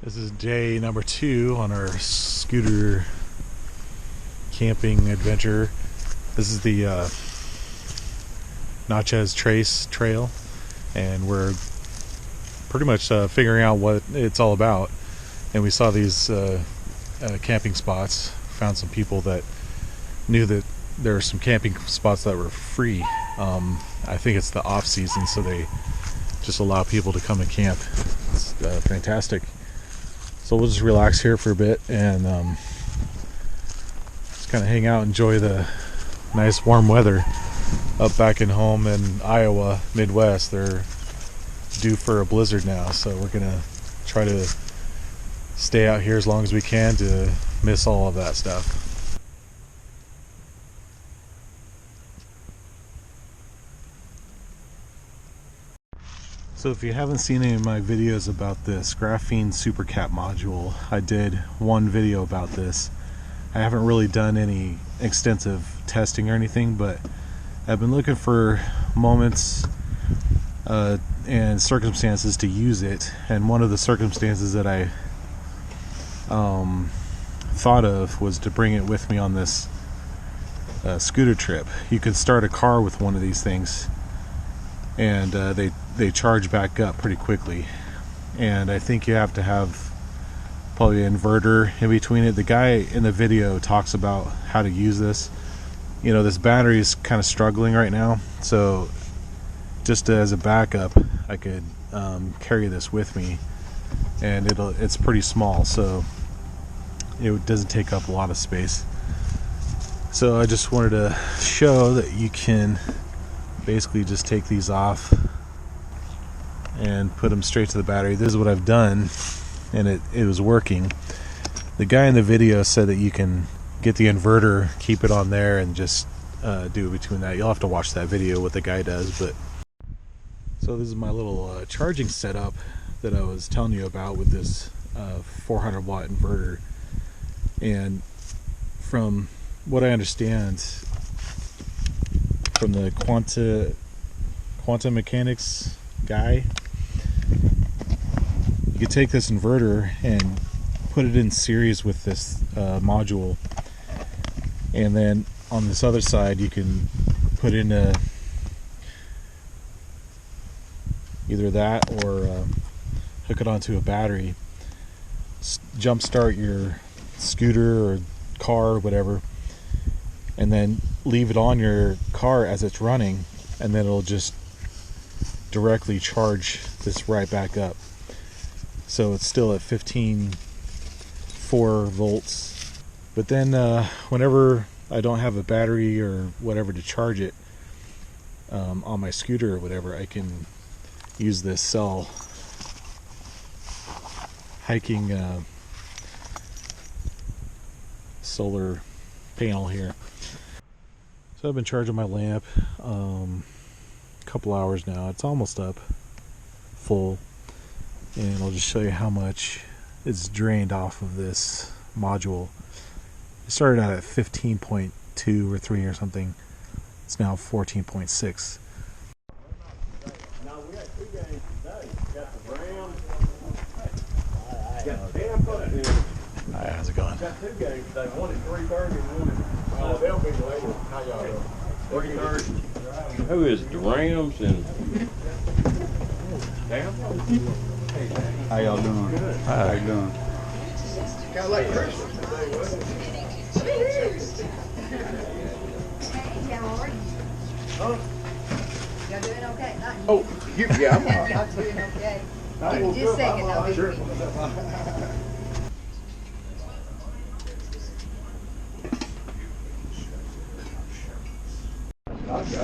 This is day number 2 on our scooter camping adventure. This is the Natchez Trace Trail, and we're pretty much figuring out what it's all about. And we saw these camping spots, found some people that knew that there are some camping spots that were free. I think it's the off season, so they just allow people to come and camp. It's fantastic. So we'll just relax here for a bit and just kind of hang out, enjoy the nice warm weather. Up back in home in Iowa, Midwest, they're due for a blizzard now, so we're gonna try to stay out here as long as we can to miss all of that stuff. So if you haven't seen any of my videos about this Graphene supercap module, I did one video about this. I haven't really done any extensive testing or anything, but I've been looking for moments and circumstances to use it, and one of the circumstances that I thought of was to bring it with me on this scooter trip. You can start a car with one of these things, and they charge back up pretty quickly, and I think you have to have probably an inverter in between it. The guy in the video talks about how to use this. You know, this battery is kind of struggling right now, so just as a backup I could carry this with me, and it's pretty small, so it doesn't take up a lot of space. So I just wanted to show that you can basically just take these off and put them straight to the battery. This is what I've done, and it was working. The guy in the video said that you can get the inverter, keep it on there, and just do it between that. You'll have to watch that video what the guy does. But so this is my little charging setup that I was telling you about with this 400 watt inverter. And from what I understand from the Quanta Megnetics guy, you could take this inverter and put it in series with this module, and then on this other side you can put in either that or hook it onto a battery, jump start your scooter or car or whatever, and then leave it on your car as it's running, and then it'll just directly charge this right back up. So it's still at 15.4 volts. But then whenever I don't have a battery or whatever to charge it on my scooter or whatever, I can use this cell hiking solar panel here. So I've been charging my lamp a couple hours now. It's almost up full, and I'll just show you how much it's drained off of this module. It started out at 15.2 or 3 or something. It's now 14.6. Hi, how's it going? Got 2 games today. One at 3:30 and one at they'll be later. How y'all doing? 3:30. Who is the Rams and Tam? How y'all doing? Good. How you doing? Kind of like Christmas today, wasn't it? Hey, how are you? Huh? Y'all doing okay? Not you. Oh, yeah. Y'all doing okay? I Just a second, I'll be sure. with you.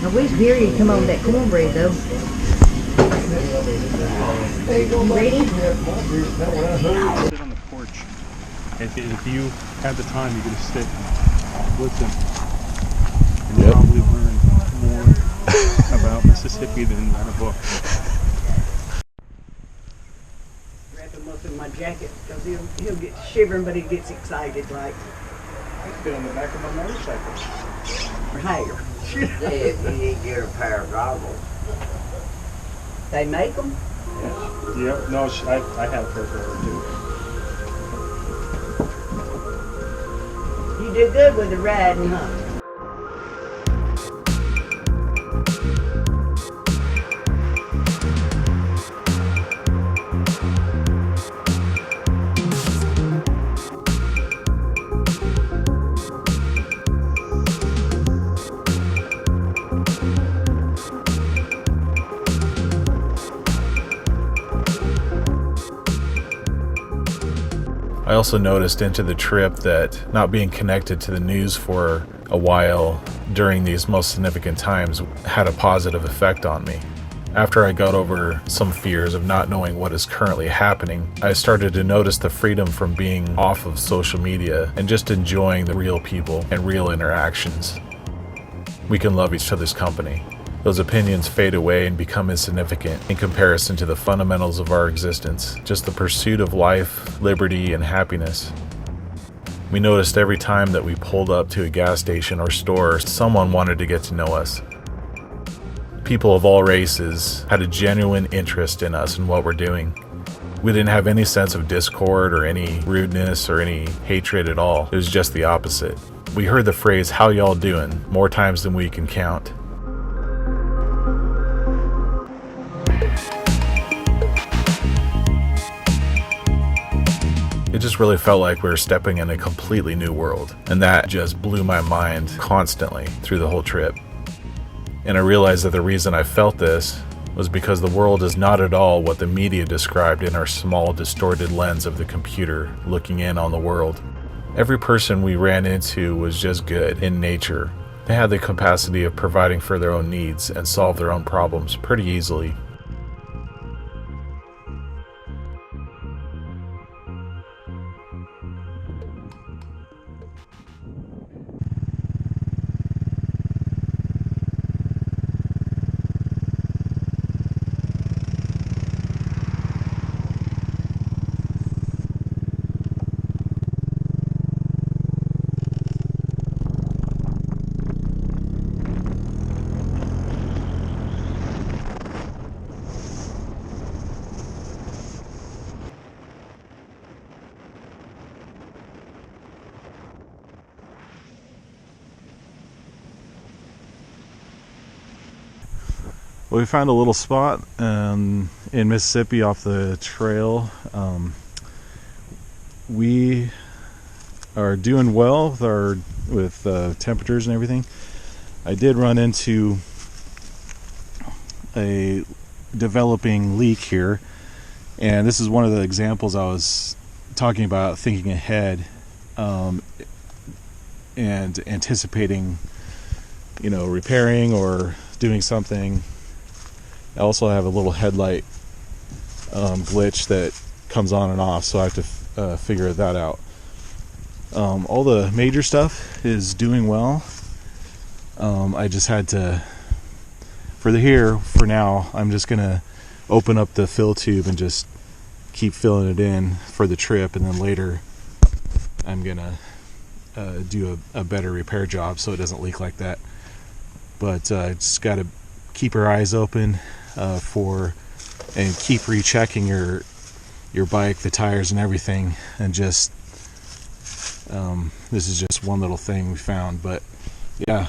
I wish Gary would come on that cornbread though. You ready? Sit on the porch. If you had the time, you could just sit and listen, and you'll probably learn more about Mississippi than in a book. Wrap him up in my jacket because he'll get shivering, but he gets excited like. He's been on the back of my motorcycle. Hair. If you didn't get a pair of goggles. They make them? Yeah, no, I have her too. You do good with the riding, huh? I also noticed into the trip that not being connected to the news for a while during these most significant times had a positive effect on me. After I got over some fears of not knowing what is currently happening, I started to notice the freedom from being off of social media and just enjoying the real people and real interactions. We can love each other's company. Those opinions fade away and become insignificant in comparison to the fundamentals of our existence, just the pursuit of life, liberty, and happiness. We noticed every time that we pulled up to a gas station or store, someone wanted to get to know us. People of all races had a genuine interest in us and what we're doing. We didn't have any sense of discord or any rudeness or any hatred at all. It was just the opposite. We heard the phrase, "How y'all doing?" more times than we can count. It just really felt like we were stepping in a completely new world, and that just blew my mind constantly through the whole trip. And I realized that the reason I felt this was because the world is not at all what the media described in our small, distorted lens of the computer looking in on the world. Every person we ran into was just good in nature. They had the capacity of providing for their own needs and solve their own problems pretty easily. Well, we found a little spot in Mississippi off the trail. We are doing well with temperatures and everything. I did run into a developing leak here, and this is one of the examples I was talking about, thinking ahead and anticipating, repairing or doing something. I also have a little headlight glitch that comes on and off, so I have to figure that out. All the major stuff is doing well. I just had to, for now, I'm just going to open up the fill tube and just keep filling it in for the trip, and then later I'm going to do a better repair job so it doesn't leak like that. But just got to keep our eyes open and keep rechecking your bike, the tires and everything, and just this is just one little thing we found, but yeah,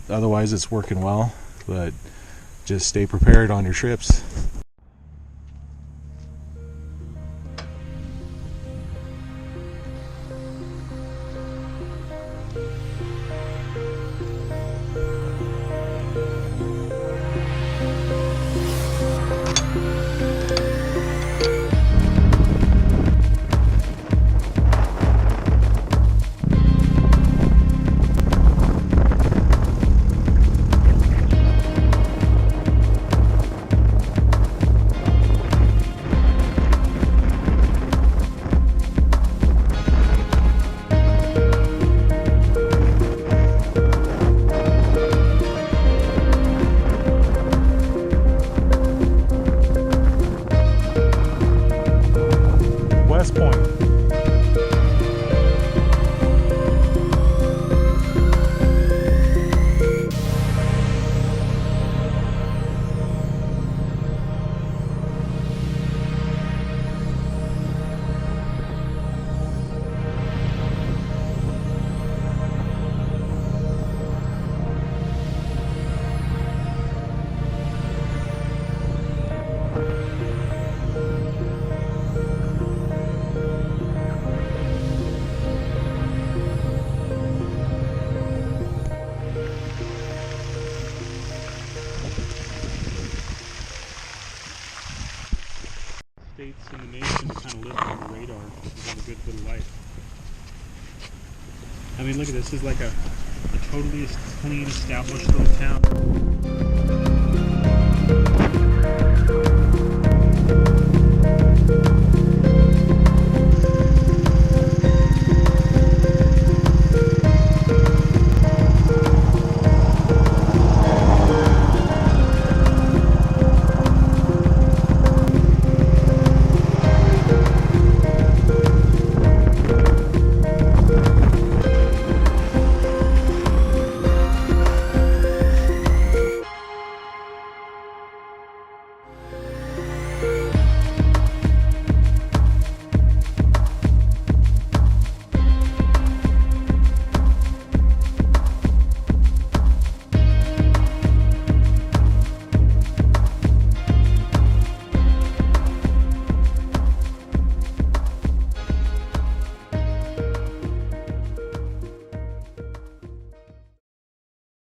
otherwise it's working well. But just stay prepared on your trips. states in the nation to kind of live under the radar and have a good little life. I mean, look at this. This is like a totally clean, established little town.